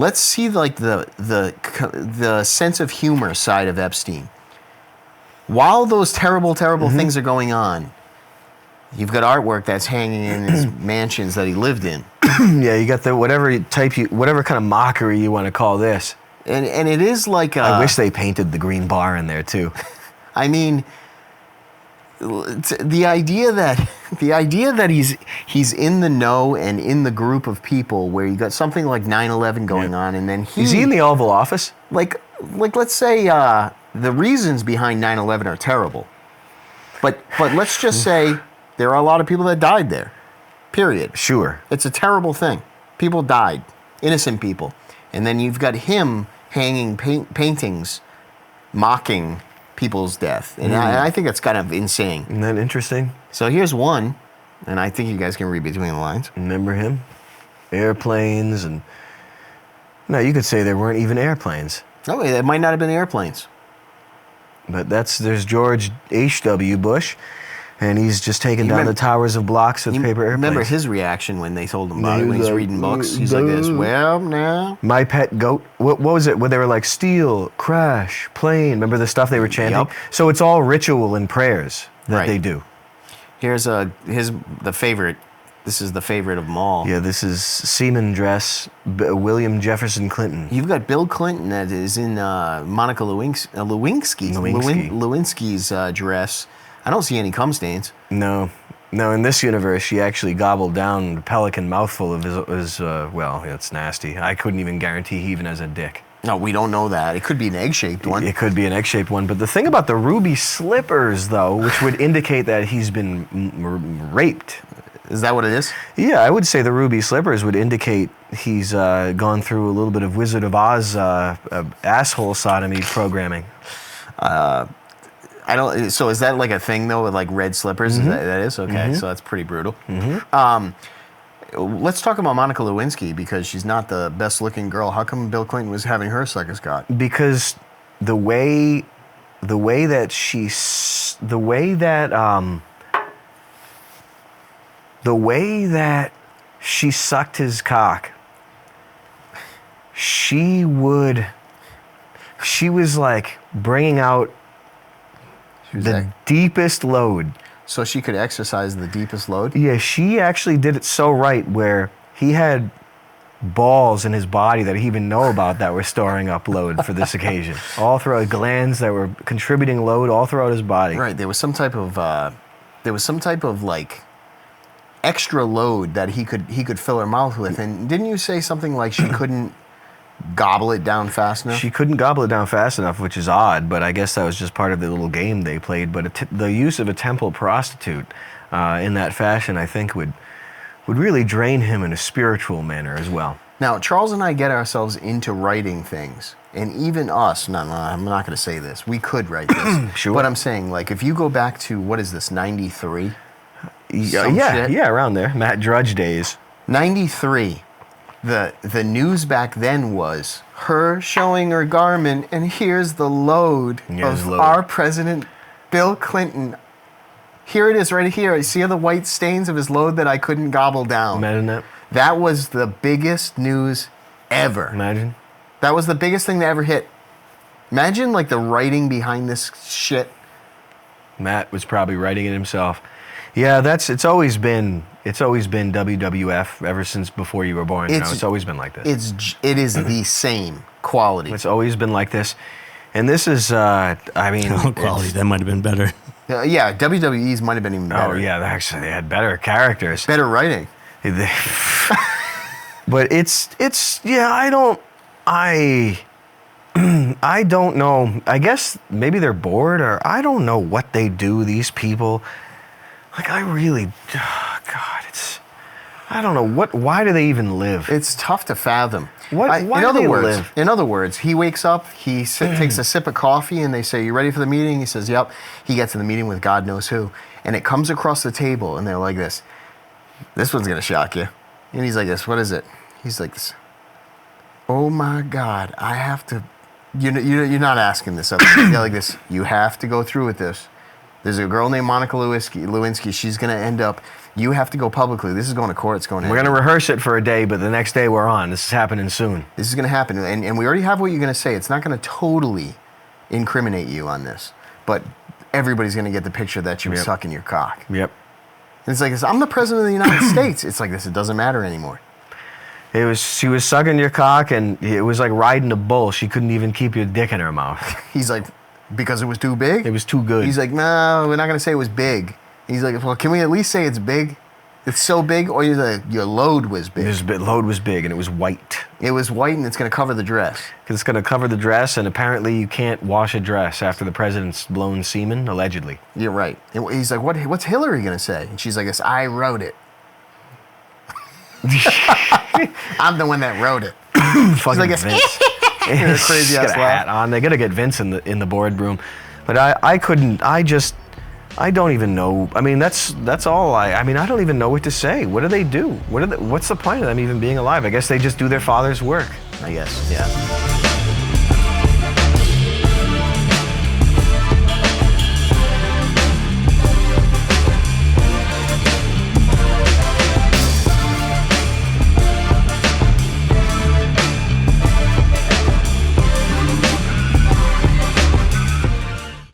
let's see like the sense of humor side of Epstein. While those terrible things are going on, you've got artwork that's hanging in his mansions that he lived in. Yeah, you got the whatever kind of mockery you want to call this. And it is like I wish they painted the green bar in there too. I mean, the idea that he's in the know and in the group of people where you got something like 9/11 going on, and then is he in the Oval Office? Like let's say the reasons behind 9/11 are terrible, but let's just say there are a lot of people that died there. Period. Sure. It's a terrible thing. People died, innocent people, and then you've got him hanging paintings, mocking people's death, and I think that's kind of insane. Isn't that interesting? So here's one, and I think you guys can read between the lines. Remember him? Airplanes and... No, you could say there weren't even airplanes. No, it might not have been airplanes. But there's George H.W. Bush, and he's just taking down the towers of blocks with paper airplanes. Remember his reaction when they told him about it, when he's reading books? He's like this, well, now... My pet goat. What was it? Where they were like, steal, crash, plane. Remember the stuff they were chanting? Yep. So it's all ritual and prayers that they do. Here's the favorite. This is the favorite of them all. Yeah, this is seaman dress, William Jefferson Clinton. You've got Bill Clinton that is in Monica Lewinsky's dress. I don't see any cum stains. No, in this universe, she actually gobbled down a pelican mouthful of his well, it's nasty. I couldn't even guarantee he even has a dick. No, we don't know that. It could be an egg-shaped one. It could be an egg-shaped one. But the thing about the ruby slippers, though, which would indicate that he's been raped. Is that what it is? Yeah, I would say the ruby slippers would indicate he's gone through a little bit of Wizard of Oz asshole sodomy programming. I don't. So is that like a thing though with like red slippers? Mm-hmm. That is okay. So that's pretty brutal. Mm-hmm. Let's talk about Monica Lewinsky because she's not the best looking girl. How come Bill Clinton was having her suck his cock? Because the way that she sucked his cock, she was like bringing out the deepest load. So she could exercise the deepest load? Yeah, she actually did it so right where he had balls in his body that he didn't even know about that were storing up load for this occasion. All throughout glands that were contributing load all throughout his body. Right, there was some type of like extra load that he could fill her mouth with. And didn't you say something like she couldn't gobble it down fast enough? She couldn't gobble it down fast enough, which is odd, but I guess that was just part of the little game they played. But the use of a temple prostitute in that fashion, I think, would really drain him in a spiritual manner as well. Now, Charles and I get ourselves into writing things, and even us, no, I'm not going to say this, we could write this. Sure. But I'm saying, like, if you go back to, what is this, 93? Yeah, around there. Matt Drudge days. 93. The news back then was her showing her garment, and here's the load of our president, Bill Clinton. Here it is right here. I see the white stains of his load that I couldn't gobble down. Imagine that. That was the biggest news ever. Imagine. That was the biggest thing that ever hit. Imagine like the writing behind this shit. Matt was probably writing it himself. Yeah, it's always been WWF ever since before you were born. It's always been like this. It is the same quality. It's always been like this, and this is quality that might have been better. Yeah, WWE's might have been even better. Oh yeah, actually they had better characters, better writing. But it's yeah, I don't know. I guess maybe they're bored, or I don't know what they do. These people. Like, I don't know, why do they even live? It's tough to fathom. Why do they live? In other words, he wakes up, he takes a sip of coffee, and they say, you ready for the meeting? He says, yep. He gets in the meeting with God knows who. And it comes across the table, and they're like this. This one's going to shock you. And he's like this, what is it? He's like this. Oh my God, I have to, you're not asking this of me. You're like this, you have to go through with this. There's a girl named Monica Lewinsky. She's going to end up You have to go publicly. This is going to court. It's going to We're going to rehearse it for a day, but the next day we're on. This is happening soon. This is going to happen. And we already have what you're going to say. It's not going to totally incriminate you on this, but everybody's going to get the picture that you were sucking your cock. Yep. And it's like, I'm the president of the United States. It's like this. It doesn't matter anymore. She was sucking your cock, and it was like riding a bull. She couldn't even keep your dick in her mouth. He's like, because it was too big? It was too good. He's like, no, we're not going to say it was big. He's like, well, can we at least say it's big? It's so big, or your load was big? Load was big, and it was white. It was white, and it's going to cover the dress. Because it's going to cover the dress, and apparently you can't wash a dress after the president's blown semen, allegedly. You're right. And he's like, what's Hillary going to say? And she's like, I wrote it. I'm the one that wrote it. Fucking like, Vince. Crazy ass got a hat on. They got to get Vince in the boardroom. But I couldn't. I don't even know. I mean, that's all. I mean, I don't even know what to say. What do they do? What's the point of them even being alive? I guess they just do their father's work. I guess. Yeah.